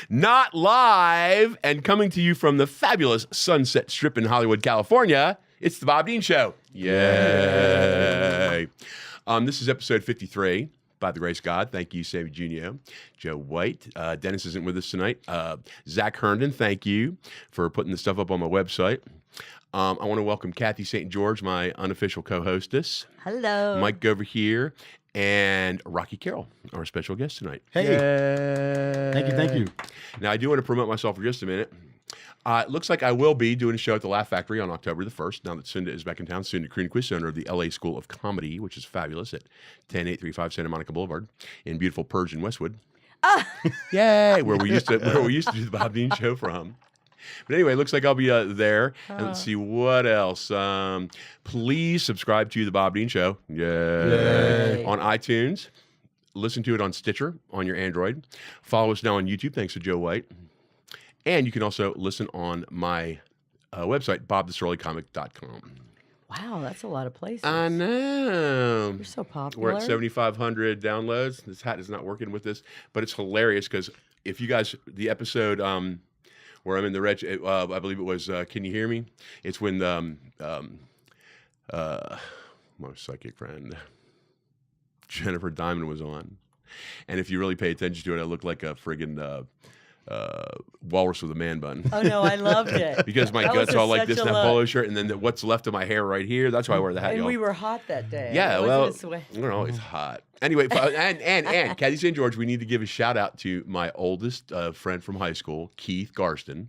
Not live and coming to you from the fabulous Sunset Strip in Hollywood, California, it's the Bob Dean Show. Yay! This is episode 53. By the grace of God, thank you, Sammy Junio, Joe White. Dennis isn't with us tonight. Zach Herndon, thank you for putting the stuff up on my website. I want to welcome Cathy St George, my unofficial co-hostess. Hello. Mike over here. And Rocky Carroll, our special guest tonight. Hey. Yay. Thank you. Now, I do want to promote myself for just a minute. It looks like I will be doing a show at the Laugh Factory on October the 1st, now that Cinda is back in town. Cinda Greenquist, owner of the LA School of Comedy, which is fabulous, at 10835 Santa Monica Boulevard in beautiful Persian Westwood. Yay! Where we used to do the Bob Dean Show from. But anyway, it looks like I'll be there. And let's see what else. Please subscribe to the Bob Dean Show. Yay. On iTunes. Listen to it on Stitcher on your Android. Follow us now on YouTube. Thanks to Joe White. And you can also listen on my website, bobthesurlycomic.com. Wow, that's a lot of places. I know. You're so popular. We're at 7,500 downloads. This hat is not working with this, but it's hilarious because if you guys, the episode where I'm in the red, I believe it was, Can You Hear Me? It's when my psychic friend, Jennifer Diamond, was on. And if you really pay attention to it, I look like a friggin' walrus with a man bun. Oh, no, I loved it. Because my gut's all like this in that polo shirt, and then what's left of my hair right here, that's why I wear the hat. And y'all. we were hot that day. Yeah, well, we're always hot. Anyway, and Cathy St George, we need to give a shout out to my oldest friend from high school, Keith Garston.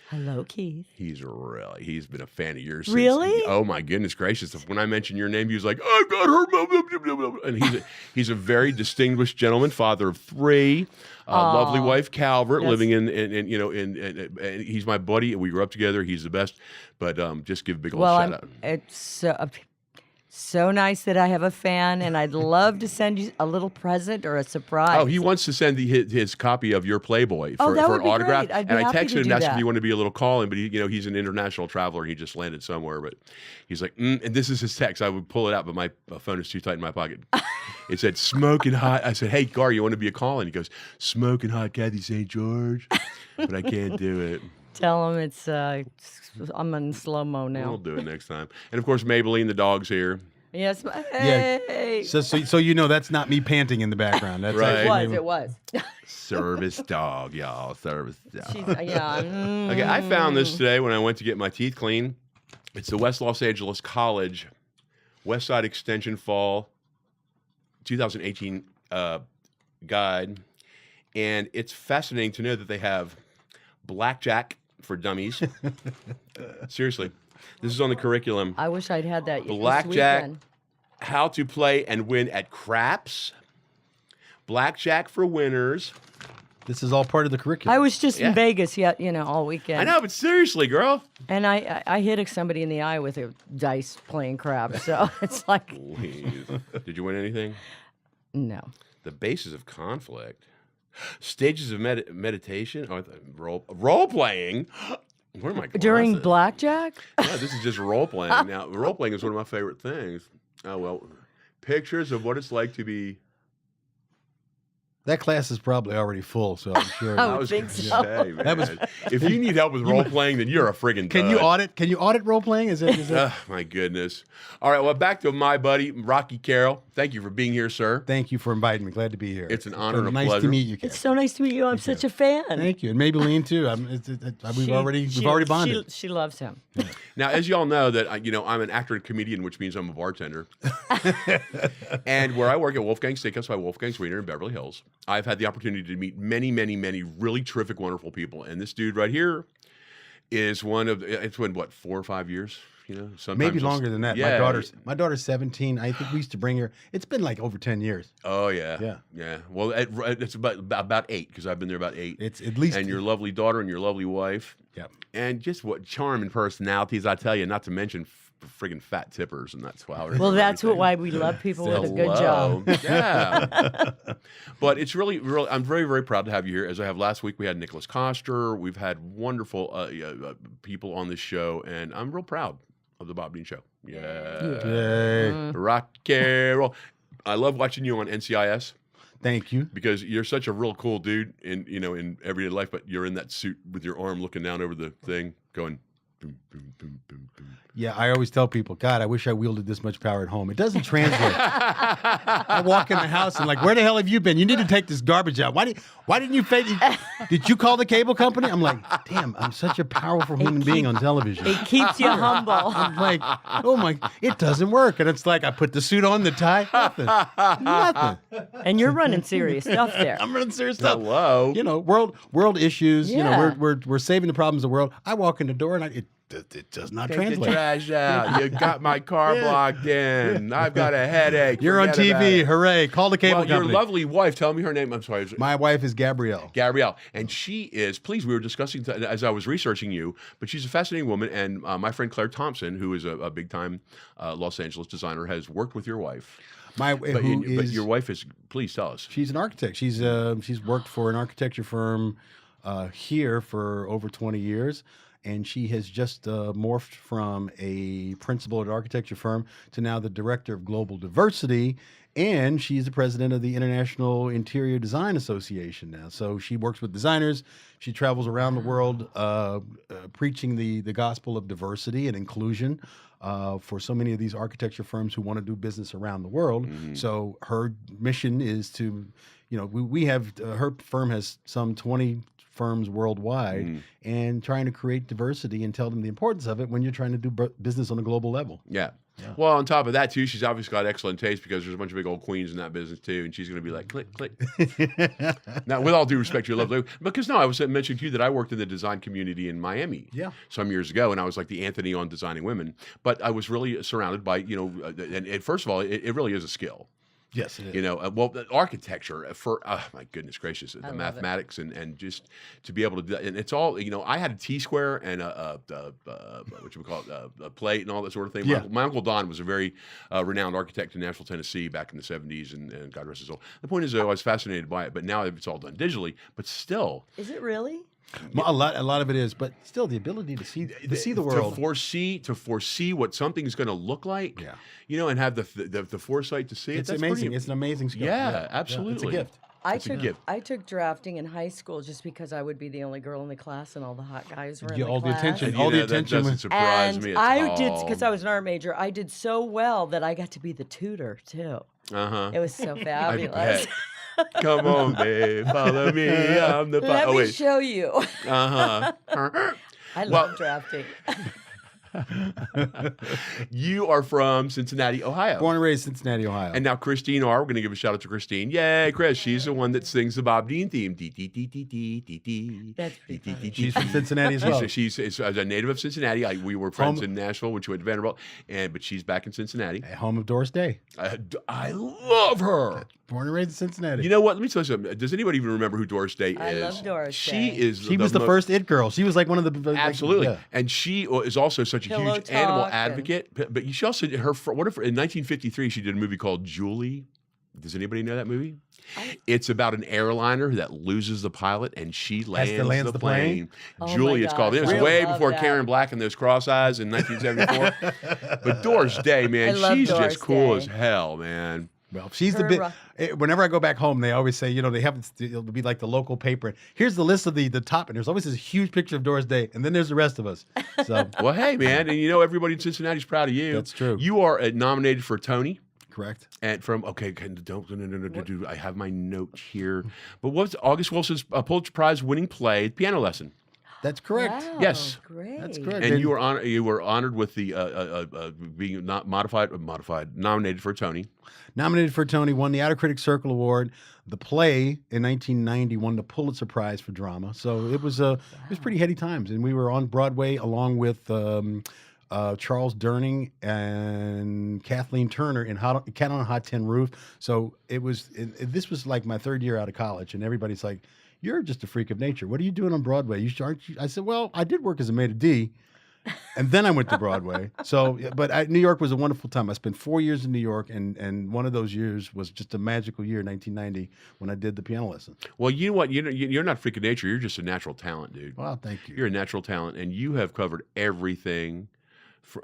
Hello, Keith. He's been a fan of yours. Really? Oh my goodness gracious! When I mentioned your name, he was like, "I got her," and he's a very distinguished gentleman, father of 3, lovely wife Calvert, living in he's my buddy. We grew up together. He's the best. But just give a big old shout out. It's so nice that I have a fan, and I'd love to send you a little present or a surprise. Oh, he wants to send his copy of your Playboy for that an would be autograph. great. I'd be and I happy texted to him do and asked that. if he wanted to be a little call-in, but he's an international traveler. He just landed somewhere, but he's like, and this is his text. I would pull it out, but my phone is too tight in my pocket. It said, "Smoking hot." I said, "Hey, Gar, you want to be a call-in?" He goes, "Smoking hot, Cathy St George," but I can't do it. Tell him it's I'm in slow-mo now. We'll do it next time. And of course, Maybelline, the dog's here. Yes. Hey. Yeah. So you know that's not me panting in the background. That's Right. It was. Service dog, y'all. Service dog. Yeah. Okay, I found this today when I went to get my teeth clean. It's the West Los Angeles College West Side Extension Fall 2018 guide. And it's fascinating to know that they have blackjack for dummies. Seriously. This is on the curriculum. I wish I'd had that. Blackjack, how to play and win at craps. Blackjack for winners. This is all part of the curriculum. I was just in Vegas all weekend. I know, but seriously, girl. And I hit somebody in the eye with a dice playing craps. So it's like. Please. Did you win anything? No. The basis of conflict. Stages of meditation. Oh, role playing. Where are my glasses? During blackjack? Yeah, this is just role playing. Now, role playing is one of my favorite things. Oh, well, pictures of what it's like to be. That class is probably already full, so I'm sure. I would think so. Say, man, if you need help with role playing, then you're a friggin' Can you audit role playing? Is it? Oh, my goodness. All right, well, back to my buddy, Rocky Carroll. Thank you for being here, sir. Thank you for inviting me. Glad to be here. It's an honor and a nice pleasure. to meet you, Kat. It's so nice to meet you. I'm such a fan. Thank you. And Maybelline, too. We've already bonded. She loves him. Now, as y'all know, that I'm an actor and comedian, which means I'm a bartender. And where I work at Wolfgang Steakhouse by Wolfgang Sweeter in Beverly Hills, I've had the opportunity to meet many, many, many really terrific, wonderful people. And this dude right here is one of, it's been, 4 or 5 years? Sometimes Maybe longer than that. Yeah. My daughter's 17. I think we used to bring her. It's been like over 10 years. Oh, yeah. Yeah. Well, it's about 8, because I've been there about 8. It's at least. And your lovely daughter and your lovely wife. Yep. And just what charm and personalities, I tell you, not to mention friggin' fat tippers, and that's why. Well, that's why we love people with a good job. Yeah. But it's really, really, I'm very, very proud to have you here. As I have last week, we had Nicholas Koster. We've had wonderful people on this show, and I'm real proud of the Bob Dean Show. Yeah. Yay. Rocky Carroll. I love watching you on NCIS. Thank you. Because you're such a real cool dude in everyday life, but you're in that suit with your arm looking down over the thing, going boom, boom, boom, boom, boom. Yeah, I always tell people, God, I wish I wielded this much power at home. It doesn't translate. I walk in the house and like, where the hell have you been? You need to take this garbage out. Why didn't you did you call the cable company? I'm like, damn, I'm such a powerful human being on television. It keeps you humble. I'm like, oh my, it doesn't work. And it's like, I put the suit on, the tie, nothing. And you're running serious stuff there. I'm running serious stuff. Hello. You know, world issues. You Yeah. know, we're saving the problems of the world. I walk in the door and it does not Take the translate. trash out. You got my car blocked in. I've got a headache. You're on Forget about TV. it. Hooray. Call the cable Well, your company. lovely wife, tell me her name. I'm sorry. My wife is Gabrielle. Gabrielle. And she is, please, we were discussing as I was researching you, but she's a fascinating woman. And my friend Claire Thompson, who is a big time Los Angeles designer, has worked with your wife. But your wife is, please tell us. She's an architect. She's worked for an architecture firm here for over 20 years. And she has just morphed from a principal at an architecture firm to now the director of global diversity. And she's the president of the International Interior Design Association now. So she works with designers. She travels around the world preaching the gospel of diversity and inclusion for so many of these architecture firms who want to do business around the world. Mm-hmm. So her mission is to, you know, we have, her firm has some 20 firms worldwide and trying to create diversity and tell them the importance of it when you're trying to do business on a global level. Yeah. Well, on top of that, too, she's obviously got excellent taste because there's a bunch of big old queens in that business, too, and she's going to be like, click, click. Now, with all due respect to your lovely, because I was mentioning to you that I worked in the design community in Miami some years ago, and I was like the Anthony on designing women, but I was really surrounded by, you know, and first of all, it really is a skill. Yes, it is. You know, well, the architecture for my goodness gracious, the mathematics and just to be able to do that, and it's all, you know. I had a T-square and what you would call it, a plate and all that sort of thing. Yeah. My uncle Don was a very renowned architect in Nashville, Tennessee, back in the '70s, and God rest his soul. The point is, I was fascinated by it, but now it's all done digitally. But still, Is it really? A lot of it is, but still the ability to see the world, to foresee what something's going to look like, you know, and have the foresight to see it. It's That's amazing. It's an amazing skill. Yeah, absolutely. It's a gift. I took drafting in high school just because I would be the only girl in the class and all the hot guys were in the all class. the attention. And, All the that attention doesn't was- surprise And me at I all. did, because I was an art major, I did so well that I got to be the tutor too. It was so fabulous. bet. Come on, babe, follow me. I'm the. Let Oh me wait. show you. I love drafting. You are from Cincinnati, Ohio. Born and raised in Cincinnati, Ohio. And now Christine R. We're going to give a shout out to Christine. Yay, Chris. She's the one that sings the Bob Dean theme. That's pretty funny. She's from Cincinnati as well. She's a native of Cincinnati. We were friends in Nashville when she went to Vanderbilt, but she's back in Cincinnati. Home of Doris Day. I love her. Born and raised in Cincinnati. You know what? Let me tell you something. Does anybody even remember who Doris Day is? I love Doris She Day. is. She was the first it girl. She was like one of the Absolutely, yeah. and she is also such a Pillow huge animal talk advocate. But she also in 1953 she did a movie called Julie. Does anybody know that movie? It's about an airliner that loses the pilot and she lands the plane. Oh Julie, my it's called. gosh, It was I way love before that. Karen Black and those cross eyes in 1974. But Doris Day, man, I love she's Doris just cool Day. as hell, man. Well, she's the Her, bit. Whenever I go back home, they always say, you know, they have it'll be like the local paper. Here's the list of the top, and there's always this huge picture of Doris Day, and then there's the rest of us. So Well, hey, man, and you know everybody in Cincinnati's proud of you. That's true. You are nominated for a Tony. correct. And from no, I have my note here. But what's August Wilson's Pulitzer Prize winning play, Piano Lesson? That's correct. Wow, Yes. great. That's correct. And you were honored with the being not nominated for a Tony. Nominated for a Tony, won the Outer Critics Circle Award. The play in 1990 won the Pulitzer Prize for drama. So it was pretty heady times, and we were on Broadway along with Charles Durning and Kathleen Turner in Cat on a Hot Tin Roof. So this was like my third year out of college, and everybody's like, "You're just a freak of nature. What are you doing on Broadway? I said, "Well, I did work as a maid of D." and then I went to Broadway. So, but New York was a wonderful time. I spent 4 years in New York, and one of those years was just a magical year, 1990, when I did the piano lesson. Well, you know what? You're not freak of nature. You're just a natural talent, dude. Wow, thank you. You're a natural talent, and you have covered everything.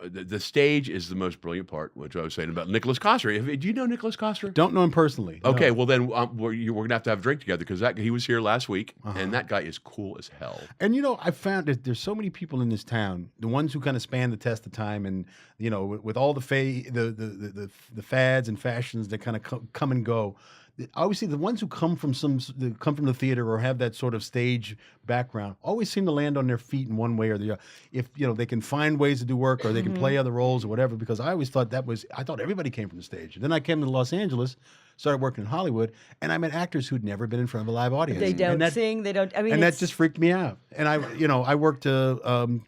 The stage is the most brilliant part, which I was saying about Nicholas Coster. Do you know Nicholas Coster? Don't know him personally. no. Okay, well then we're going to have a drink together because he was here last week, and that guy is cool as hell. And I found that there's so many people in this town, the ones who kind of span the test of time, and with all the fads and fashions that kind of come and go. I always see the ones who come from the theater or have that sort of stage background always seem to land on their feet in one way or the other. If they can find ways to do work or they can play other roles or whatever. Because I always thought I thought everybody came from the stage. And then I came to Los Angeles, started working in Hollywood, and I met actors who'd never been in front of a live audience. They don't sing. They don't. I mean, and that just freaked me out. And I worked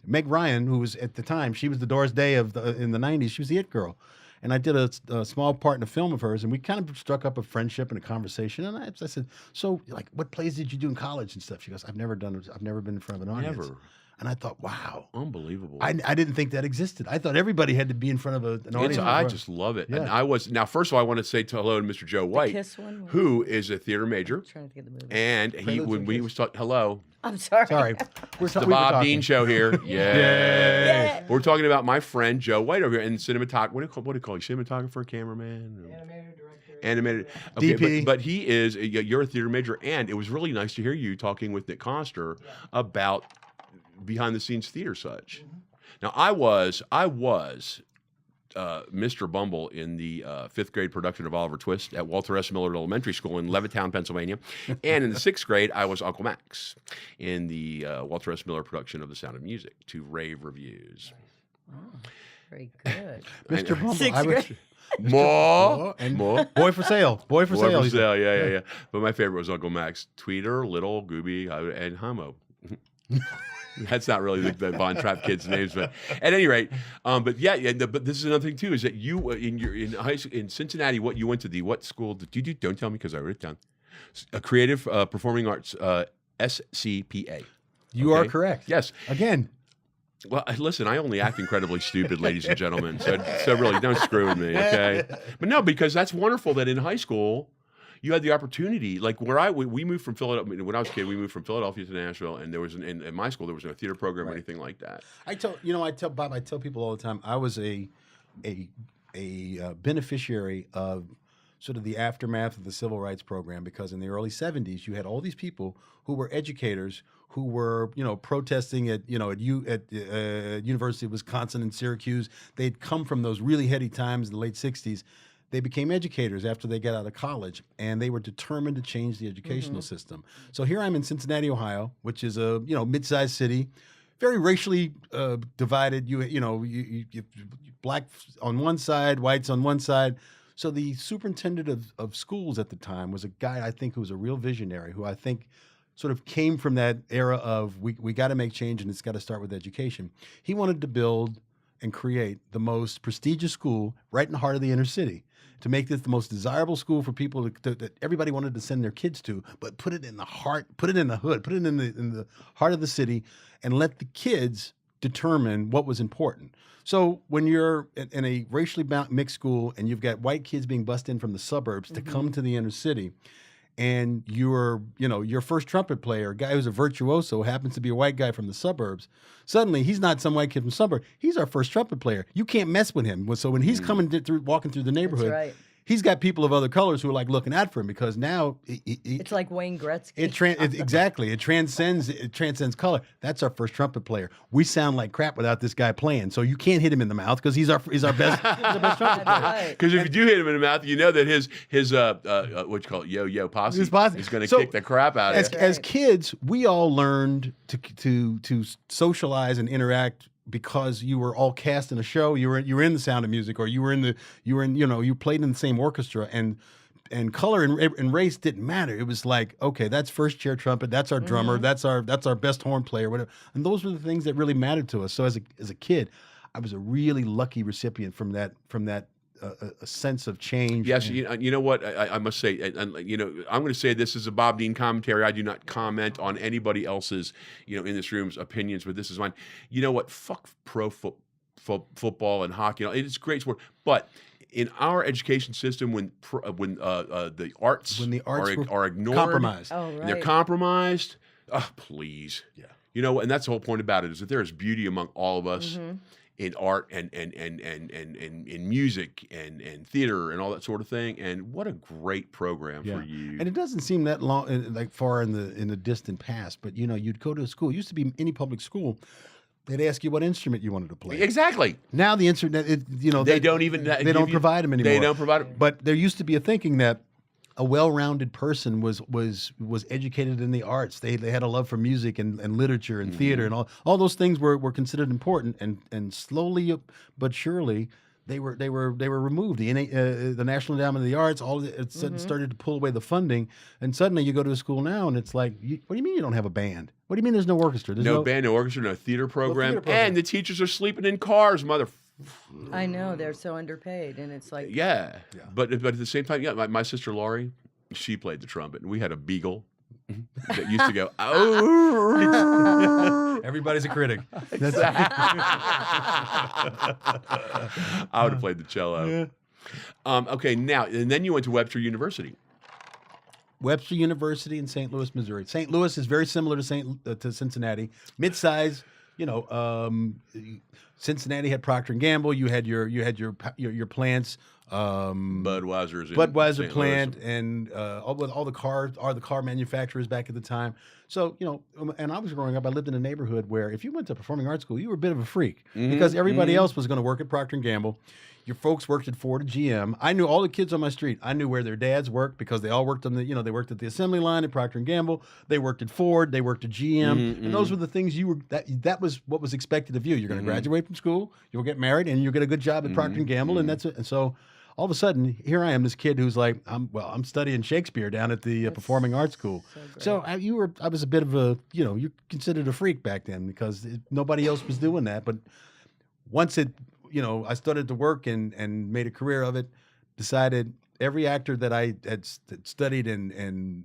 Meg Ryan, who was at the time, she was the Doris Day in the '90s. She was the it girl. And I did a small part in a film of hers, and we kind of struck up a friendship and a conversation. And I said, "So, what plays did you do in college and stuff?" She goes, "I've never been in front of an audience." Never. And I thought, wow. Unbelievable. I didn't think that existed. I thought everybody had to be in front of an audience. I just love it. Yeah. And now, first of all, I want to say hello to Mr. Joe White, Kiss one? who is a theater major. I'm trying to think of the movie. And when we was talking, hello, I'm sorry. Sorry. the Bob Dean Show here. Yay. We're talking about my friend Joe White over here and cinematographer. What do you call you? Cinematographer, cameraman, animated. Okay, DP. but he is. You're a theater major, and it was really nice to hear you talking with Nick Coster about behind the scenes theater such. Now I was Mr. Bumble in the 5th grade production of Oliver Twist at Walter S. Miller Elementary School in Levittown, Pennsylvania. And in the 6th grade, I was Uncle Max in the Walter S. Miller production of The Sound of Music to rave reviews. Oh, very good. Mr. Bumble. Sixth grade. More. Boy for sale. Boy for sale. Yeah. But my favorite was Uncle Max. Tweeter, Little, Gooby, and Homo. That's not really the Von Trapp kids' names, but at any rate, but this is another thing too, is that you in high school in Cincinnati, you went to what school did you do? Don't tell me because I wrote it down. A creative performing arts SCPA. You are correct. Yes. Again. Well, listen, I only act incredibly stupid, ladies and gentlemen. So really, don't screw with me, okay? But no, because that's wonderful that in high school you had the opportunity, like we moved from Philadelphia. When I was a kid, we moved from Philadelphia to Nashville, and there was in my school there was no theater program or anything like that. I tell Bob, I tell people all the time, I was a beneficiary of sort of the aftermath of the civil rights program, because in the early '70s you had all these people who were educators who were protesting at University of Wisconsin and Syracuse. They'd come from those really heady times in the late '60s. They became educators after they got out of college, and they were determined to change the educational system. So here I'm in Cincinnati, Ohio, which is a mid-sized city, very racially divided. You black on one side, whites on one side. So the superintendent of schools at the time was a guy I think who was a real visionary, who I think sort of came from that era of we got to make change and it's got to start with education. He wanted to build and create the most prestigious school right in the heart of the inner city, to make this the most desirable school for people that everybody wanted to send their kids to, but put it in the heart, put it in the hood, put it in the heart of the city, and let the kids determine what was important. So when you're in a racially mixed school and you've got white kids being bussed in from the suburbs to come to the inner city, and you're, your first trumpet player, a guy who's a virtuoso, happens to be a white guy from the suburbs, suddenly he's not some white kid from the suburb. He's our first trumpet player. You can't mess with him. So when he's walking through the neighborhood, That's right. he's got people of other colors who are like looking out for him, because now It's like Wayne Gretzky. exactly. It transcends color. That's our first trumpet player. We sound like crap without this guy playing. So you can't hit him in the mouth because he's our best trumpet player. Right. Because if you do hit him in the mouth, you know that his what you call it, yo posse, His posse. is going to So, kick the crap out of you. As kids, we all learned to socialize and interact because you were all cast in a show. You were in The Sound of Music, or you played in the same orchestra, and color and race didn't matter. It was like, okay, that's first chair trumpet, that's our drummer, that's our best horn player, whatever. And those were the things that really mattered to us. So as a kid, I was a really lucky recipient from that a sense of change. Yes, and- you know what I must say, and I'm going to say this is a Bob Dean commentary. I do not comment on anybody else's, in this room's opinions, but this is mine. You know what? Fuck football and hockey. It's great sport, but in our education system, when the arts are ignored, compromised. Oh, and they're right. compromised, please. Yeah. And that's the whole point about it, is that there is beauty among all of us Mm-hmm. in art and in music and theater and all that sort of thing. And what a great program for you. And it doesn't seem that long, like far in the distant past. But you'd go to a school. It used to be any public school. They'd ask you what instrument you wanted to play. Exactly. Now the instrument, They don't even they don't provide them anymore. They don't provide them. But there used to be a thinking that a well-rounded person was educated in the arts. They had a love for music and literature and theater, and all those things were considered important. And slowly but surely they were removed. The National Endowment of the Arts started to pull away the funding, and suddenly you go to a school now and it's like, what do you mean you don't have a band? What do you mean there's no orchestra? There's No band, no orchestra, no theater program, and the teachers are sleeping in cars, mother. I know, they're so underpaid, and it's like, Yeah. But at the same time, my sister Laurie, she played the trumpet, and we had a beagle that used to go, oh. Everybody's a critic. I would have played the cello. Okay, now, and then you went to Webster University. Webster University in St. Louis, Missouri. St. Louis is very similar to Cincinnati, mid-size. Cincinnati had Procter and Gamble. You had your plants. Budweiser's in Budweiser St. plant Louis. and all the car manufacturers back at the time. So and I was growing up. I lived in a neighborhood where if you went to performing arts school, you were a bit of a freak because everybody else was going to work at Procter and Gamble. Your folks worked at Ford and GM. I knew all the kids on my street. I knew where their dads worked because they all worked on they worked at the assembly line at Procter and Gamble. They worked at Ford. They worked at GM. And those were the things that was what was expected of you. You're going to graduate from school. You'll get married, and you'll get a good job at Procter and Gamble, and that's it. And so all of a sudden, here I am, this kid who's like, I'm studying Shakespeare down at the Performing Arts School. So I was a bit of a, you're considered a freak back then because nobody else was doing that. But once I started to work and made a career of it, decided every actor that I had studied and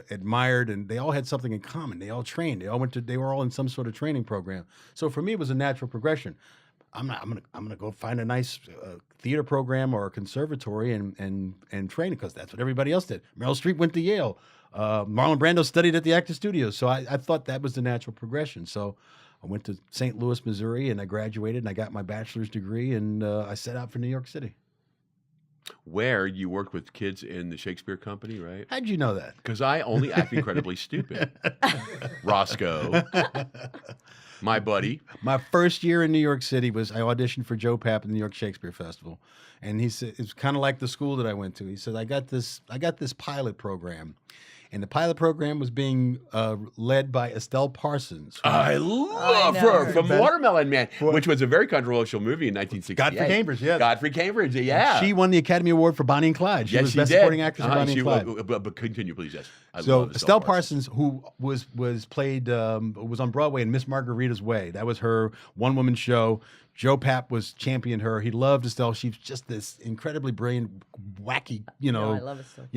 admired, and they all had something in common. They all trained. They were all in some sort of training program. So for me, it was a natural progression. I'm gonna go find a nice theater program or a conservatory and train because that's what everybody else did. Meryl Streep went to Yale. Marlon Brando studied at the Actors Studios. So I thought that was the natural progression. So I went to St. Louis, Missouri, and I graduated and I got my bachelor's degree and I set out for New York City. Where you worked with kids in the Shakespeare Company, right? How'd you know that? Because I only act incredibly stupid. Roscoe, my buddy. My first year in New York City I auditioned for Joe Papp at the New York Shakespeare Festival. And he said, it's kind of like the school that I went to. He said, I got this pilot program. And the pilot program was being led by Estelle Parsons. I love her from Watermelon Man, which was a very controversial movie in 1968. Godfrey Cambridge, yes. Godfrey Cambridge, yeah. She won the Academy Award for Bonnie and Clyde. She was Best Supporting Actress for Bonnie and Clyde. But continue, please, yes. I So love Estelle Parsons, who was on Broadway in Miss Margarita's Way. That was her one-woman show. Joe Papp championed her. He loved Estelle. She was just this incredibly brilliant, wacky, I love Estelle.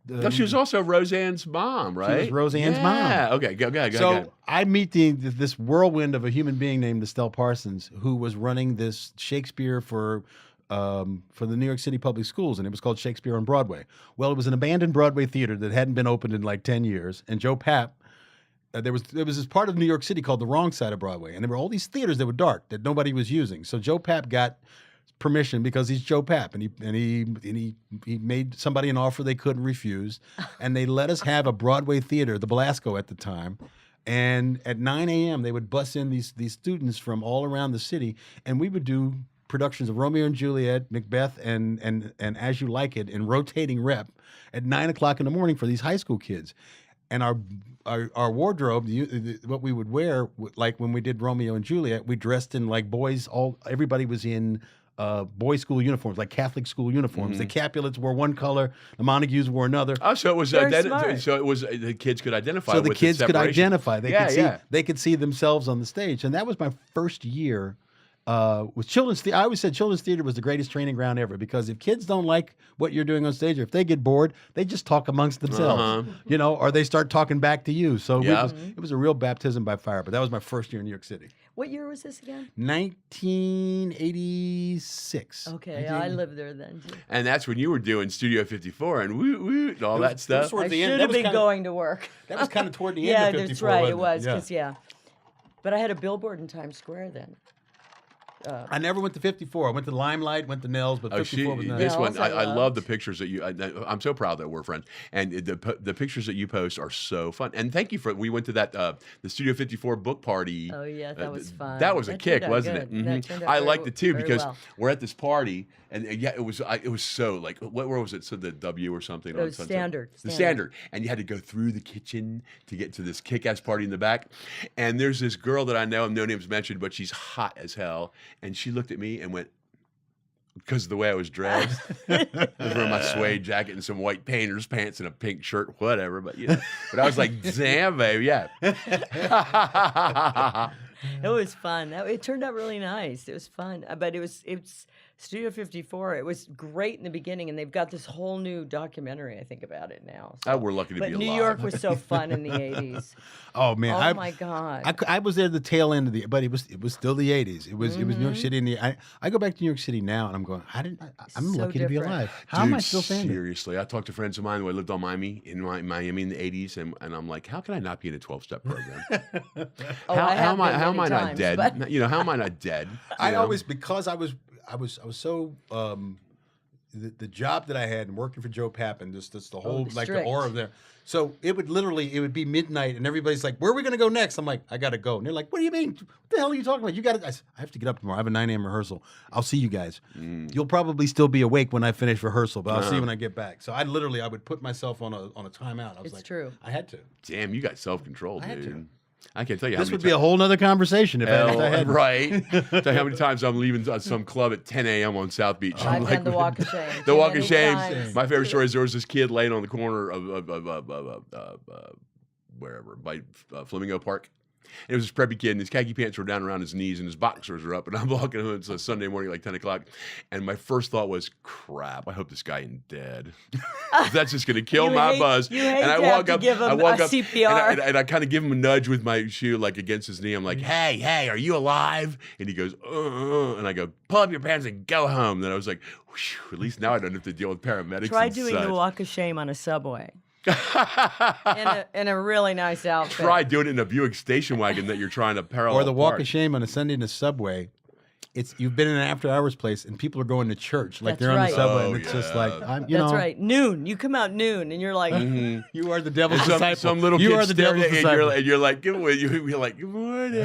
No, she was also Roseanne's mom, right? She was Roseanne's mom. Yeah, okay, go ahead. So I meet this whirlwind of a human being named Estelle Parsons, who was running this Shakespeare for the New York City Public Schools, and it was called Shakespeare on Broadway. Well, it was an abandoned Broadway theater that hadn't been opened in like 10 years, and Joe Papp, there was this part of New York City called the wrong side of Broadway, and there were all these theaters that were dark that nobody was using. So Joe Papp got permission because he's Joe Papp, and he made somebody an offer they couldn't refuse, and they let us have a Broadway theater, the Belasco at the time. And at 9 a.m. they would bus in these students from all around the city, and we would do productions of Romeo and Juliet, Macbeth, and As You Like It in rotating rep at 9 o'clock in the morning for these high school kids. And our wardrobe, what we would wear, like when we did Romeo and Juliet, we dressed in like boys. Everybody was in boys' school uniforms, like Catholic school uniforms. The Capulets wore one color, the Montagues wore another. Oh, so it was the kids could identify. So the with kids could identify. They could see yeah. they could see themselves on the stage, and that was my first year with children's theater, I always said children's theater was the greatest training ground ever because if kids don't like what you're doing on stage, or if they get bored, they just talk amongst themselves, or they start talking back to you. So it was a real baptism by fire. But that was my first year in New York City. What year was this again? 1986. Okay, I lived there then too. And that's when you were doing Studio 54 and and all that stuff. I should have been going to work. That was kind of toward the Yeah, end of 54. that's right. It was wasn't because but I had a billboard in Times Square then. I never went to 54. I went to Limelight, went to Nels, but 54 was not. This one, Nels, I I love the pictures that you. I'm so proud that we're friends, and the pictures that you post are so fun. And thank you for. We went to that the Studio 54 book party. Oh yeah, that was fun. That was a That kick, turned out wasn't good. it? That turned out I very liked it too very because well. we're at this party, and it was so like where was it? So the W or something. It on was Sunset. Standard. The Standard, and you had to go through the kitchen to get to this kick-ass party in the back. And there's this girl that I know, no names mentioned, but she's hot as hell, and she looked at me and went, because of the way I was dressed. I was wearing my suede jacket and some white painter's pants and a pink shirt, whatever. But but I was like, damn, baby, yeah. It was fun. It turned out really nice. It was fun. But it's Studio 54. It was great in the beginning, and they've got this whole new documentary, I think, about it now. So. We're lucky to be alive. But New York was so fun in the 80s. Oh man! Oh my God! I was there at the tail end of but it was still the 80s. It was New York City. I go back to New York City now, and I'm going. I'm So lucky to be different. alive. How am I Dude, still standing? Seriously, I talked to friends of mine who lived on Miami in the 80s, and I'm like, how can I not be in a 12-step program? How am I not dead? But... How am I not dead? Because I was so the job that I had and working for Joe Pappin, just the whole like the strict. aura of there. So it would be midnight and everybody's like, where are we going to go next? I'm like, I got to go. And they're like, what do you mean? What the hell are you talking about? You got to, I have to get up tomorrow. I have a 9 a.m. rehearsal. I'll see you guys. You'll probably still be awake when I finish rehearsal, but I'll see you when I get back. So I would put myself on a timeout. I was It's like, true. I had to. Damn, you got self-control, I had dude. to. I can't tell you. This would be a whole nother conversation if I had. Right. Tell you how many times I'm leaving some club at 10 a.m. on South Beach. I've done the Walk of Shame. The Walk of Shame. Times. My favorite story is there was this kid laying on the corner of wherever by Flamingo Park. And it was this preppy kid, and his khaki pants were down around his knees, and his boxers were up. And I'm walking home. It's a Sunday morning, like 10 o'clock. And my first thought was, crap, I hope this guy ain't dead. That's just going to kill my buzz. You hate and I to walk have up, to give him I walk a up, CPR. and I kind of give him a nudge with my shoe, like against his knee. I'm like, hey, are you alive? And he goes, and I go, pull up your pants and go home. Then I was like, whew, at least now I don't have to deal with paramedics. Try and doing such. the Walk of Shame on a subway. in a really nice outfit. Try doing it in a Buick station wagon that you're trying to parallel. Or the Walk park. of Shame on a Sunday in the subway. You've been in an after-hours place and people are going to church, like That's they're on right. the subway, Oh, and it's just yeah. like That's right. Noon. You come out noon, and you're like, You are the devil's And disciple. some little you kid are the staring devil's at you, disciple. and you're like, good morning. You're like, good morning.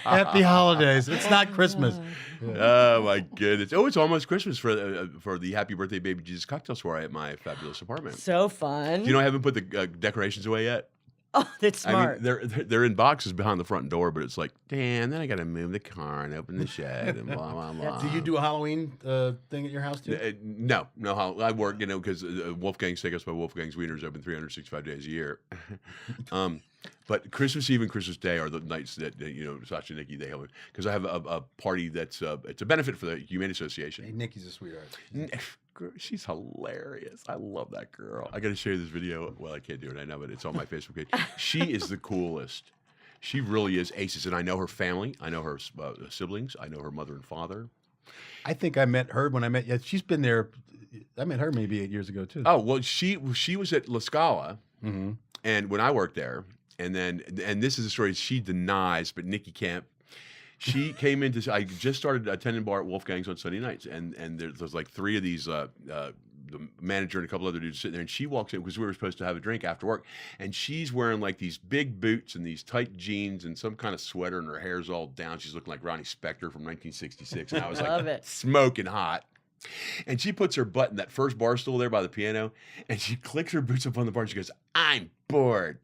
Happy holidays. It's not Christmas. Oh my goodness! Oh, it's almost Christmas for the Happy Birthday Baby Jesus cocktail soiree at my fabulous apartment. so fun. You know, I haven't put the decorations away yet. Oh, that's smart. I mean, they're in boxes behind the front door, but it's like, damn. Then I got to move the car and open the shed and blah blah blah. Do you do a Halloween thing at your house too? No. I work, because Wolfgang's Steakhouse by Wolfgang's Wieners open 365 days a year. But Christmas Eve and Christmas Day are the nights that Sasha and Nikki, they have, because I have a party that's it's a benefit for the Humane Association. Hey, Nikki's a sweetheart. Girl, she's hilarious. I love that girl. I got to show you this video. Well, I can't do it right now, but it's on my Facebook page. She is the coolest. She really is aces, and I know her family. I know her siblings. I know her mother and father. I think I met her when I met. Yeah, she's been there. I met her maybe 8 years ago too. Oh well, she was at La Scala, and when I worked there, and this is a story she denies, but Nikki can't. She came into. I just started attending bar at Wolfgang's on Sunday nights, and there's like 3 of these. The manager and a couple other dudes sitting there, and she walks in because we were supposed to have a drink after work, and she's wearing like these big boots and these tight jeans and some kind of sweater, and her hair's all down. She's looking like Ronnie Spector from 1966, and I was like smoking hot. And she puts her butt in that first bar stool there by the piano, and she clicks her boots up on the bar, and she goes, "I'm bored."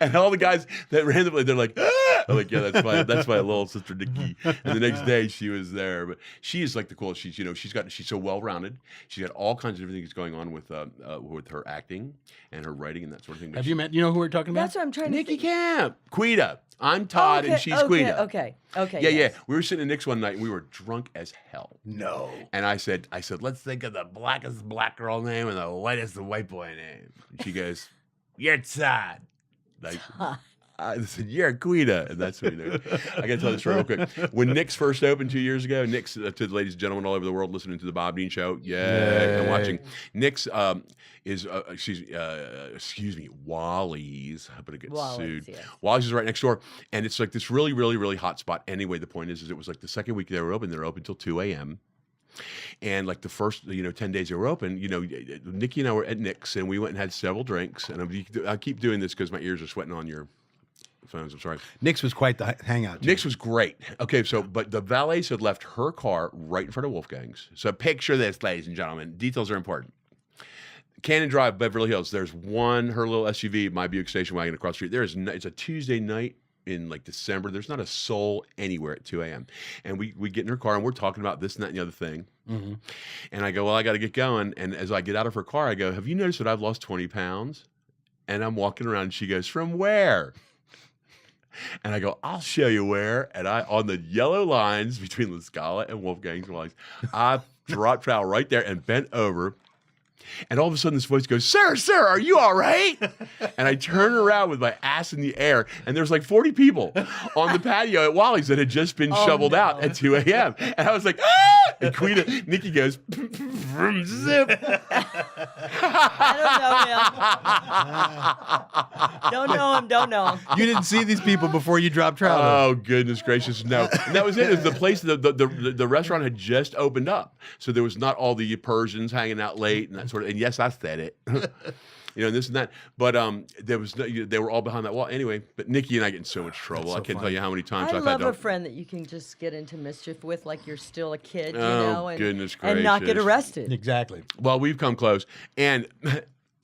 And all the guys that randomly, they're like, ah! I'm like, yeah, that's my little sister Nikki. And the next day she was there, but she is like the coolest. She's so well rounded. She's got all kinds of different things going on with her acting and her writing and that sort of thing. But Have you met? You know who we're talking about? That's what I'm trying to Nikki think. Camp, Quita. I'm Todd, and she's Quita. Okay. Yeah, yes. yeah. We were sitting in Nick's one night, and we were drunk as hell. No. And I said, let's think of the blackest black girl name and the whitest white boy name. And she goes, you're Todd. Like, I said, you're Quita. And that's what we knew. I got to tell this story real quick. When Nick's first opened 2 years ago, Nick's, to the ladies and gentlemen all over the world listening to the Bob Dean Show, and watching. Nick's excuse me, Wally's. I'm going to get sued. Yes. Wally's is right next door. And it's like this really, really, really hot spot. Anyway, the point is it was like the second week they were open till 2 a.m. And like the first, 10 days they were open, Nikki and I were at Nick's and we went and had several drinks. And I keep doing this because my ears are sweating on your phones. I'm sorry. Nick's was quite the hangout. Nick's was great. Okay, but the valets had left her car right in front of Wolfgang's. So picture this, ladies and gentlemen. Details are important. Cannon Drive, Beverly Hills. There's her little SUV, my Buick station wagon across the street. It's a Tuesday night in like December. There's not a soul anywhere at 2 a.m. And we get in her car and we're talking about this and that and the other thing. Mm-hmm. And I go, well, I got to get going. And as I get out of her car, I go, have you noticed that I've lost 20 pounds? And I'm walking around and she goes, from where? And I go, I'll show you where. And on the yellow lines between La Scala and Wolfgang's, I dropped trowel right there and bent over. And all of a sudden, this voice goes, sir, are you all right? And I turn around with my ass in the air, and there's like 40 people on the patio at Wally's that had just been shoveled out at 2 a.m. And I was like, ah! And Nikki goes, vroom, zip. I don't know him. Don't know him. You didn't see these people before you dropped trout. Oh, goodness gracious, no. And that was it. The place, the restaurant had just opened up. So there was not all the Persians hanging out late and that sort of, and yes, I said it. This and that. But there was they were all behind that wall. Anyway, but Nikki and I get in so much trouble. I can't tell you how many times I I've love had a friend that you can just get into mischief with like you're still a kid, and, goodness and not get gracious. arrested. Exactly. Well, we've come close. And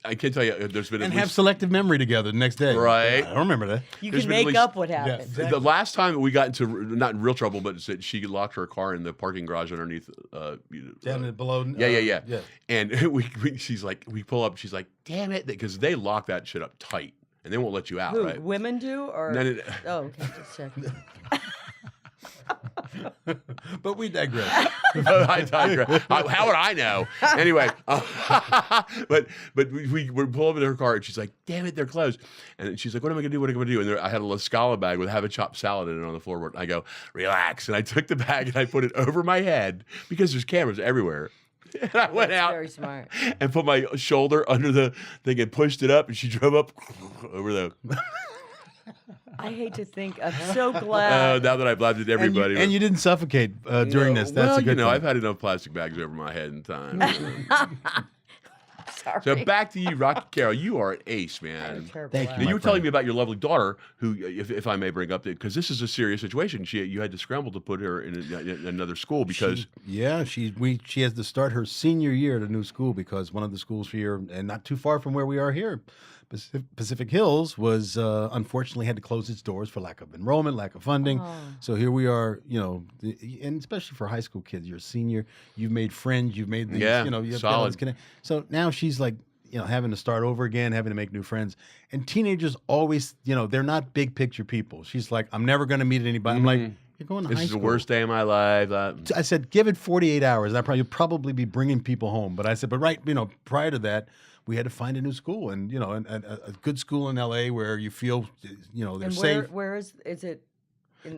I can tell you, there's been And have selective memory together the next day. Right. I don't remember that. You There's can been at make least- up what happened. Yeah, exactly. The last time we got into, not in real trouble, but she locked her car in the parking garage underneath. Down below. Yeah. And she's like, we pull up, she's like, damn it, because they lock that shit up tight and they won't let you out, Who, right? women do? Or No. Oh, okay, just checking. But we digress. I digress. How would I know? Anyway, but we pull up in her car and she's like, damn it, they're closed. And she's like, what am I going to do? What am I going to do? And I had a La Scala bag with have a chopped salad in it on the floorboard. And I go, relax. And I took the bag and I put it over my head because there's cameras everywhere. And I went out Very smart. and put my shoulder under the thing and pushed it up and she drove up over the... I hate to think. I'm so glad. now that I've laughed at everybody. And you didn't suffocate during this. That's well, a good thing. I've had enough plastic bags over my head in time. Sorry. So back to you, Rocky Carroll. You are an ace, man. Thank you. Now, you my were telling friend. me about your lovely daughter, who, if I may bring up, because this is a serious situation. You had to scramble to put her in another school because She has to start her senior year at a new school because one of the schools here, and not too far from where we are here, Pacific Hills, was unfortunately had to close its doors for lack of enrollment, lack of funding. Oh. So here we are, and especially for high school kids, you're a senior, you've made friends, you've made these, you have got all solid. this connect. So now she's like, having to start over again, having to make new friends. And teenagers always, they're not big picture people. She's like, I'm never going to meet anybody. I'm like, you're going to high this is school. the worst day of my life. I said, give it 48 hours. You'll probably be bringing people home. But I said, prior to that, we had to find a new school and, a good school in LA where you feel, they're And safe. where is it?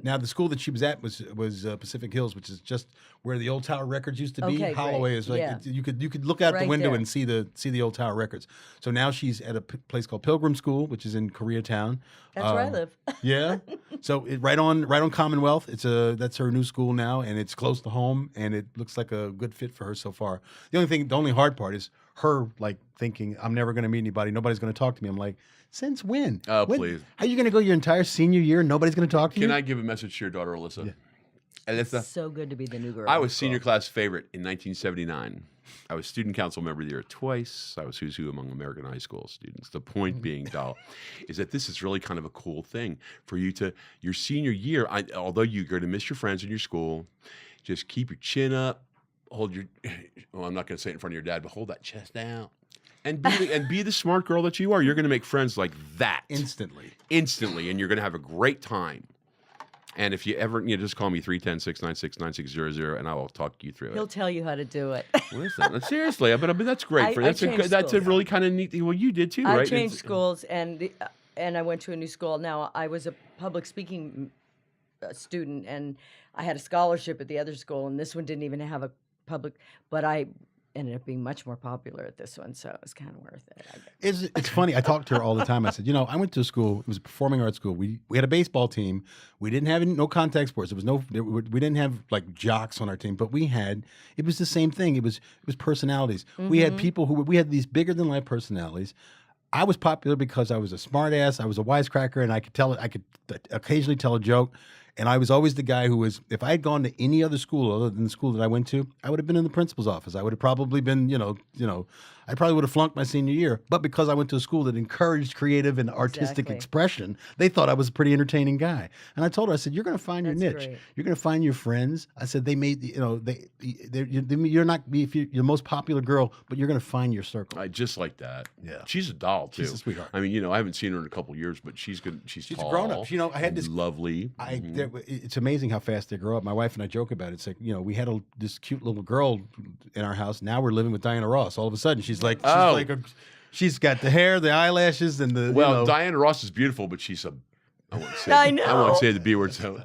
Now, the school that she was at was Pacific Hills, which is just where the old Tower Records used to be. Okay, Holloway great. is like Yeah. you could look out the Right window there. and see the old Tower Records. So now she's at a place called Pilgrim School, which is in Koreatown. That's where I live. Yeah. So right on Commonwealth. That's her new school now, and it's close to home, and it looks like a good fit for her so far. The only hard part is her like thinking, I'm never going to meet anybody. Nobody's going to talk to me. I'm like, since when? Oh, When? please. Are you going to go your entire senior year and nobody's going to talk to you? Can I give a message to your daughter, Alyssa? Yeah. And it's So good to be the new girl. I in was school. senior class favorite in 1979. I was student council member of the year twice. I was who's who among American high school students. The point being, doll, is that this is really kind of a cool thing for you to your senior year. Although you're going to miss your friends in your school, just keep your chin up, hold your. Well, I'm not going to say it in front of your dad, but hold that chest out, and be the smart girl that you are. You're going to make friends like that Instantly, and you're going to have a great time. And if you ever, just call me 310-696-9600, and I will talk you through it. He'll tell you how to do it. Listen, seriously, but that's great. I That's changed that's a schools. really kind of neat thing. Well, you did too, I right? changed schools, and I went to a new school. Now, I was a public speaking student, and I had a scholarship at the other school, and this one didn't even have a public, but I ended up being much more popular at this one, so it was kind of worth it, I guess. it's funny. I talk to her all the time. I said, I went to a school. It was a performing arts school. We had a baseball team. We didn't have no contact sports. We didn't have like jocks on our team, but it was the same thing. It was personalities. We had people we had these bigger than life personalities. I was popular because I was a smart ass. I was a wisecracker, and I could occasionally tell a joke. And I was always the guy who was, if I had gone to any other school other than the school that I went to, I would have been in the principal's office. I would have probably been, I probably would have flunked my senior year. But because I went to a school that encouraged creative and artistic Exactly. expression, they thought I was a pretty entertaining guy. And I told her, I said, you're going to find your That's niche. great. You're going to find your friends. I said, you're not if you're the most popular girl, but you're going to find your circle. Just like that. Yeah. She's a doll too. She's a sweetheart. I mean, I haven't seen her in a couple of years, but she's good. She's She's tall, a grown-up. I had and this lovely. It's amazing how fast they grow up. My wife and I joke about it. It's like, we had this cute little girl in our house. Now we're living with Diana Ross. All of a sudden, she's she's got the hair, the eyelashes, and the Diana Ross is beautiful, but she's I won't say. I know. I won't say the B word. So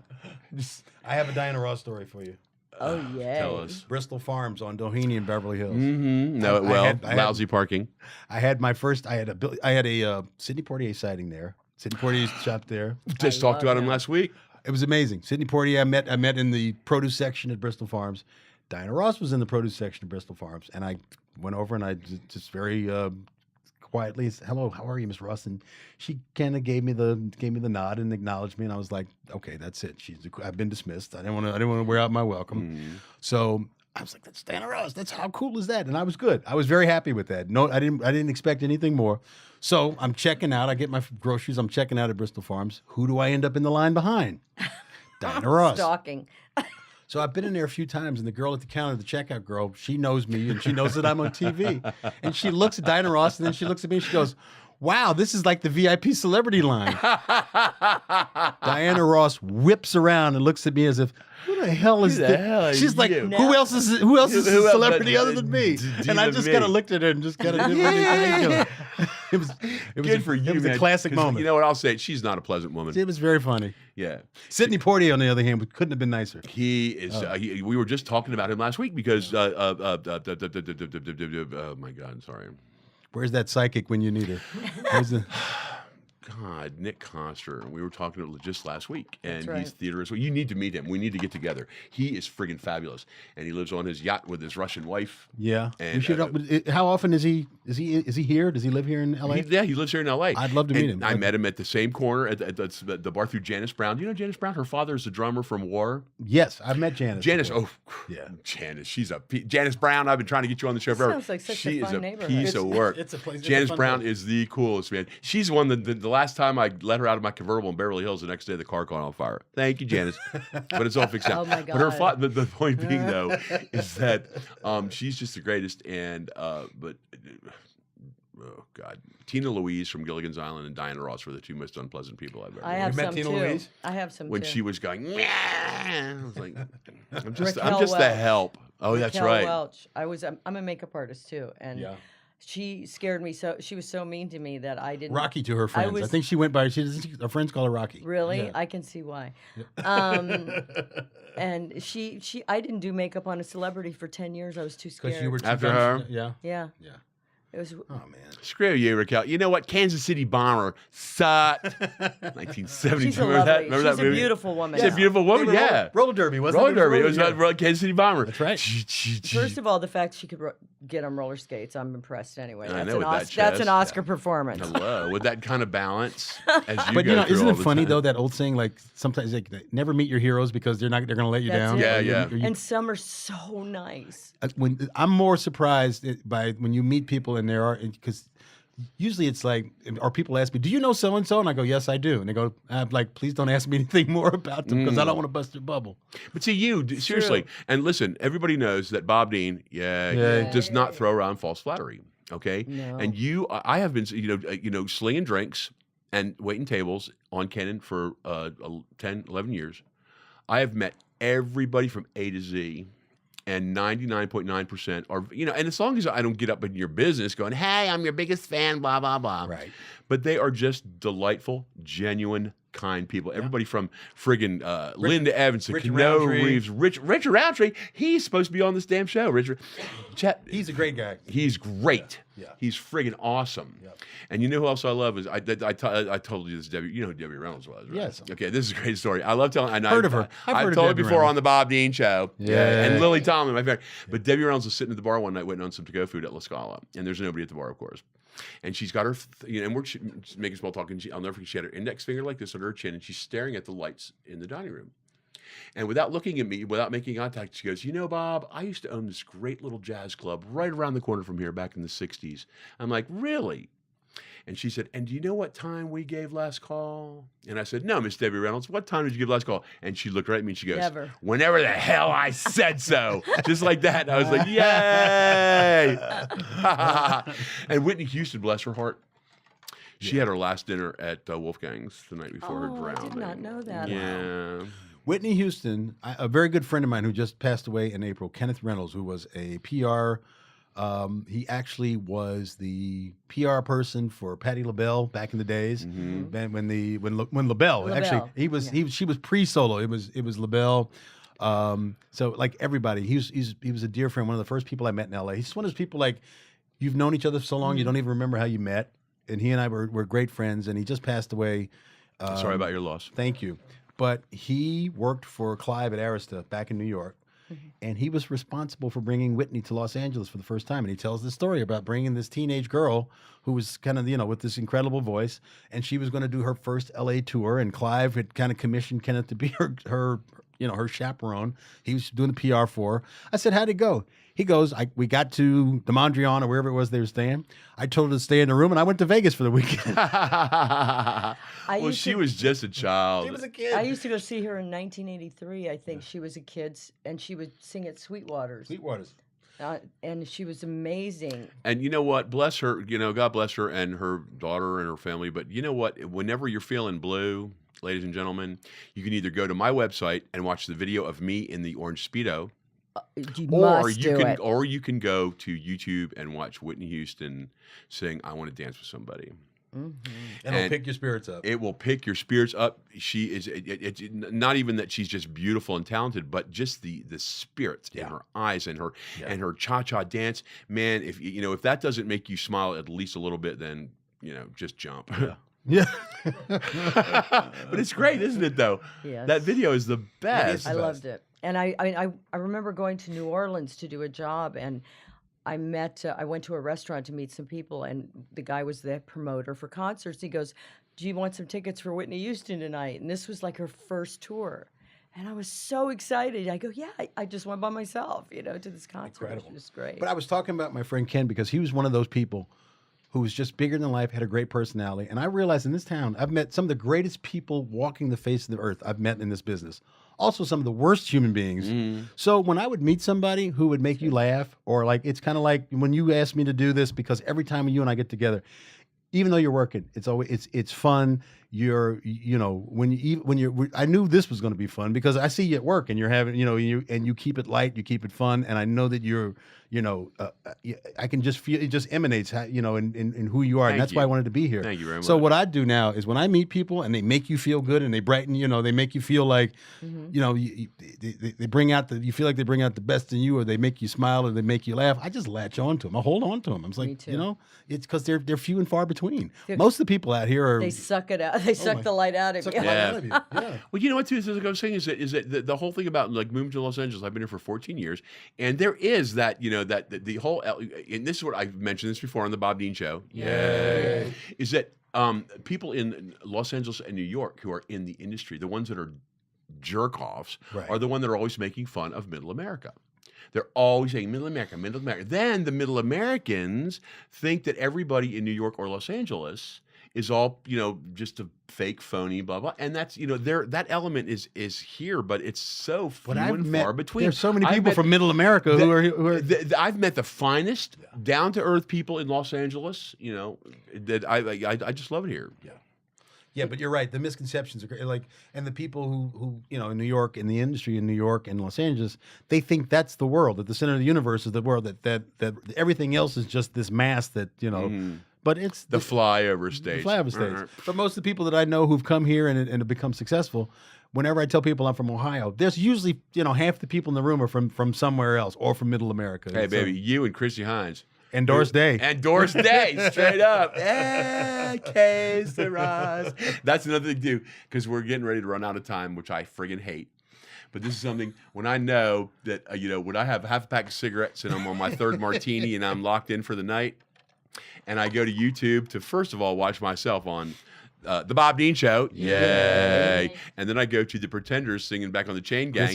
I have a Diana Ross story for you. Oh, yeah. tell us. Bristol Farms on Doheny in Beverly Hills. No, I had- lousy parking. I had a Sidney Poitier sighting there. Sidney Poitier's shop there. Just talked about him last week. It was amazing. Sidney Poitier, I met in the produce section at Bristol Farms. Diana Ross was in the produce section at Bristol Farms, and I went over and I just very quietly said, "Hello, how are you, Miss Ross?" And she kind of gave me the nod and acknowledged me, and I was like, "Okay, that's it. I've been dismissed. I didn't want to wear out my welcome." So I was like, "That's Diana Ross. That's how cool is that?" And I was good. I was very happy with that. No, I didn't expect anything more. So I'm checking out. I get my groceries. I'm checking out at Bristol Farms. Who do I end up in the line behind? Diana Ross. Stalking. So I've been in there a few times, and the girl at the counter, the checkout girl, she knows me, and she knows that I'm on TV. And she looks at Diana Ross, and then she looks at me, and she goes, "Wow, this is like the VIP celebrity line." Diana Ross whips around and looks at me as if, "Who the hell is the this?" hell are She's like, you? "Who else is Who a else celebrity but other than me?" And I Diva just me. kind of looked at her and just kind of did it was Good for you, It was man. a classic 'Cause moment. You know what I'll say? She's not a pleasant woman. It was very funny. Yeah. Sidney Poitier, on the other hand, couldn't have been nicer. He is. We were just talking about him last week because. Oh my God! Sorry. Where's that psychic when you need her? Where's the... God, Nick Coster. We were talking to him just last week, and right. he's theater as well. You need to meet him. We need to get together. He is friggin' fabulous, and he lives on his yacht with his Russian wife. Yeah. And, We should, how often is he here? Does he live here in LA? He lives here in L.A. I'd love to meet him. I met him at the same corner at the bar through Janice Brown. Do you know Janice Brown? Her father is the drummer from War. Yes, I've met Janice. Janice, before. yeah, Janice. Janice Brown. I've been trying to get you on the show forever. Sounds like such a she is fun a neighborhood. piece of work. It's a place. It's a Janice fun Brown place. is the coolest, man. She's the one that the last time I let her out of my convertible in Beverly Hills, the next day the car caught on fire. Thank you, Janice. But it's all fixed out. Oh, my But her God. the point being though is that she's just the greatest. And but oh God, Tina Louise from Gilligan's Island and Diana Ross were the two most unpleasant people I've ever I met. have met some Tina too. Louise? I have some When too. she was going, "Meow," I was like, I'm just the Raquel help. Oh, that's Raquel right. Welch. I'm a makeup artist too, and Yeah. she scared me so. She was so mean to me that I didn't. Rocky to her friends. I was- think she went by. Her friends call her Rocky. Really, Yeah. I can see why. And I didn't do makeup on a celebrity for 10 years. I was too Because scared. you were too After her? Yeah. Yeah. Yeah. It was. Oh man. Screw you, Raquel. You know what? Kansas City Bomber sucked. 1972. She's a Remember that? lovely. Remember that She's a movie? beautiful woman. She's a beautiful woman. Maybe Yeah. Roller derby, wasn't Roller it? derby. It was yeah. about Kansas City Bomber. That's right. First of all, the fact she could get on roller skates, I'm impressed. Anyway, I that's know an with that Oscar. That's an chest, Oscar yeah. performance. Hello, with that kind of balance. As you But go you know, through isn't all it the funny time. though that old saying like sometimes like never meet your heroes because they're going to let you That's down. it. Yeah, Or yeah. And some are so nice. When I'm more surprised by when you meet people and there are because usually it's like, or people ask me, "Do you know so and so?" And I go, "Yes, I do." And they go, "I'm like, please don't ask me anything more about them because I don't want to bust their bubble." But see, seriously, and listen, everybody knows that Bob Dean, does not throw around false flattery. Okay, No. and I have been, slinging drinks and waiting tables on Kennan for 10, 11 years. I have met everybody from A to Z. And 99.9% are, and as long as I don't get up in your business going, "Hey, I'm your biggest fan," blah, blah, blah. Right. But they are just delightful, genuine, kind people. Everybody from friggin' Linda Evans to Richard Cano Roundtree. Reeves. Richard Roundtree, he's supposed to be on this damn show. Richard. He's a great guy. He's great. Yeah. He's friggin' awesome. Yep. And you know who else I love is I told you this, Debbie. You know who Debbie Reynolds was, right? Yes. Okay, this is a great story. I love telling. Heard of her. I've I've heard of told it Debbie before Reynolds. on the Bob Dean show. Yeah. And Lily Tomlin, my favorite. But Debbie Reynolds was sitting at the bar one night waiting on some to-go food at La Scala, and there's nobody at the bar, of course. And she's got her, and we're making small talk, and I'll never forget, she had her index finger like this under her chin, and she's staring at the lights in the dining room. And without looking at me, without making contact, she goes, "You know, Bob, I used to own this great little jazz club right around the corner from here back in the 60s. I'm like, "Really?" And she said, "And do you know what time we gave last call?" And I said, "No, Miss Debbie Reynolds, what time did you give last call?" And she looked right at me and she goes, Never. "Whenever the hell I said so." Just like that. And I was like, "Yay!" And Whitney Houston, bless her heart, she had her last dinner at Wolfgang's the night before her Oh, I drowning. did not know that. Yeah. Whitney Houston, a very good friend of mine who just passed away in April, Kenneth Reynolds, who was a PR. He actually was the PR person for Patti LaBelle back in the days. When LaBelle actually she was pre-solo. It was LaBelle. So like everybody, he was a dear friend. One of the first people I met in LA. He's one of those people like you've known each other so long you don't even remember how you met. And he and I were great friends. And he just passed away. Sorry about your loss. Thank you. But he worked for Clive at Arista back in New York. And he was responsible for bringing Whitney to Los Angeles for the first time. And he tells this story about bringing this teenage girl who was kind of, with this incredible voice. And she was going to do her first LA tour. And Clive had kind of commissioned Kenneth to be her chaperone. He was doing the PR for her. I said, "How'd it go?" He goes, we got to the Mondrian or wherever it was they were staying. I told her to stay in the room, and I went to Vegas for the weekend. Well, she was just a child. She was a kid. I used to go see her in 1983. I think she was a kid, and she would sing at Sweetwater's. Sweetwater's. And she was amazing. And you know what? Bless her. God bless her and her daughter and her family. But you know what? Whenever you're feeling blue, ladies and gentlemen, you can either go to my website and watch the video of me in the orange Speedo, or you can go to YouTube and watch Whitney Houston sing "I Want to Dance with Somebody." And it'll pick your spirits up. It will pick your spirits up. She is it's not even that she's just beautiful and talented, but just the spirit in her eyes and her cha-cha dance. Man, if that doesn't make you smile at least a little bit, then just jump. Yeah. But it's great, isn't it? Though Yes. that video is the best. I loved it. And I remember going to New Orleans to do a job, and I went to a restaurant to meet some people, and the guy was the promoter for concerts. He goes, "Do you want some tickets for Whitney Houston tonight?" And this was like her first tour. And I was so excited. I go, "Yeah, I just went by myself, to this concert." Incredible. It was great. But I was talking about my friend Ken because he was one of those people who was just bigger than life, had a great personality. And I realized in this town, I've met some of the greatest people walking the face of the earth I've met in this business. Also some of the worst human beings. So when I would meet somebody who would make you laugh, or like, it's kind of like when you asked me to do this, because every time you and I get together, even though you're working, it's fun. I knew this was going to be fun because I see you at work and you're having, you keep it light, you keep it fun, and I know that I can just feel it just emanates, in who you are, and Thank that's why I you. wanted to be here. Thank you very So much. what I do now is when I meet people and they make you feel good and they brighten, they make you feel like, they bring out you feel like they bring out the best in you, or they make you smile, or they make you laugh. I just latch on to them. I hold on to them. I'm Me like, too. it's because they're few and far between. Most of the people out here are. They suck it out. They suck the light out of Suck you. the light Yeah. out of you. Yeah. Well, you know what, too, like I was saying, is that the whole thing about like moving to Los Angeles, I've been here for 14 years, and there is that, that the whole, and this is what I've mentioned this before on the Bob Dean Show, yay, is that people in Los Angeles and New York who are in the industry, the ones that are jerk-offs, Right. are the one that are always making fun of Middle America. They're always saying Middle America, Middle America. Then the Middle Americans think that everybody in New York or Los Angeles is all, just a fake, phony, blah, blah. And that's, that element is here, but it's so few and far between. There's so many I've people met from Middle America who are I've met the finest, down-to-earth people in Los Angeles, that I just love it here. Yeah. Yeah, but you're right. The misconceptions are great. Like, and the people who in New York, in the industry in New York and Los Angeles, they think that's the world. That the center of the universe is the world. That everything else is just this mass. That but it's The flyover stage. The flyover stage. But most of the people that I know who've come here and have become successful, whenever I tell people I'm from Ohio, there's usually half the people in the room are from somewhere else or from Middle America. Hey, baby, you and Chrissy Hines. And Doris Day. And Doris Day, straight up. Que sera. That's another thing, too, because we're getting ready to run out of time, which I friggin' hate. But this is something, when I know that, when I have half a pack of cigarettes and I'm on my third martini and I'm locked in for the night, and I go to YouTube to, first of all, watch myself on The Bob Dean Show. Yay. And then I go to The Pretenders singing back on the Chain Gang.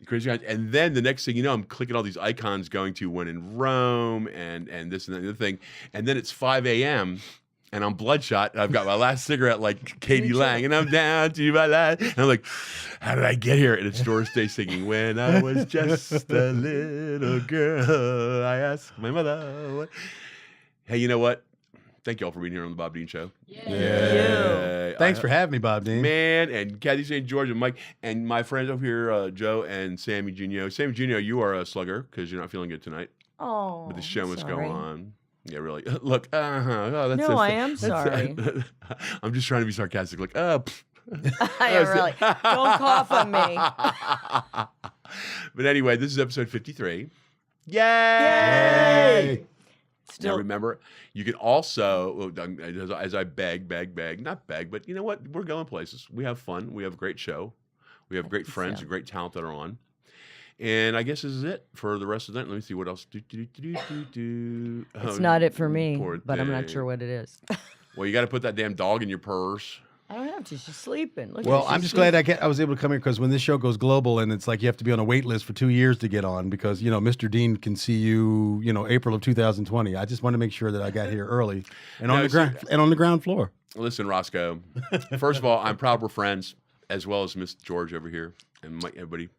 Chrissy Hine. And then the next thing you know, I'm clicking all these icons going to When in Rome and this and that and the other thing. And then it's 5 a.m. and I'm bloodshot. And I've got my last cigarette like Katie Lang. And I'm down to my last. And I'm like, how did I get here? And it's Doris Day singing, when I was just a little girl, I asked my mother. What? Hey, you know what? Thank you all for being here on the Bob Dean Show. Yeah. Thanks for having me, Bob Dean. Man, and Cathy St. George and Mike, and my friends over here, Joe and Sammy Junio. Sammy Junio, you are a slugger because you're not feeling good tonight. Oh, But the show must go sorry. on. Yeah, really. Look, oh, that's No, I am sorry. I'm just trying to be sarcastic. Like, oh. I really. Don't cough on me. But anyway, this is episode 53. Yay! Yay! Still, Now remember, you can also, as I beg, not beg, but you know what? We're going places. We have fun. We have a great show. We have great friends and great talent that are on. And I guess this is it for the rest of the night. Let me see what else. it's not it for me, poor but I'm not thing. sure what it is. Well, you got to put that damn dog in your purse. I don't have to. She's sleeping. Look Well, at her, I'm she's just glad I was able to come here because when this show goes global and it's like you have to be on a wait list for 2 years to get on because, Mr. Dean can see you, April of 2020. I just want to make sure that I got here early and on the ground floor. Listen, Roscoe. First of all, I'm proud we're friends, as well as Miss George over here and Mike, everybody.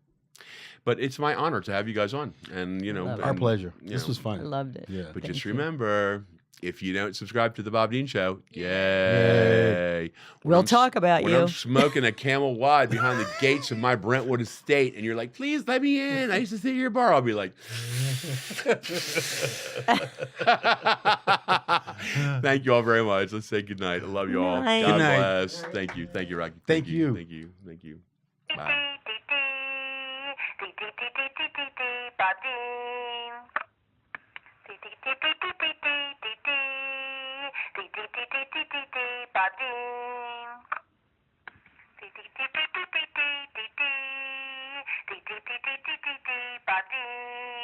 But it's my honor to have you guys on, and Our pleasure. This was I fun. loved it. Yeah. But Thank just you. remember, if you don't subscribe to the Bob Dean Show, yay! We'll talk about when you. I'm smoking a Camel Wide behind the gates of my Brentwood estate, and you're like, "Please let me in. I used to sit at your bar." I'll be like, "Thank you all very much. Let's say good night. I love you all. Night. God Good night. bless. Thank you, Rocky. Thank you. Thank you. Bye." Badin.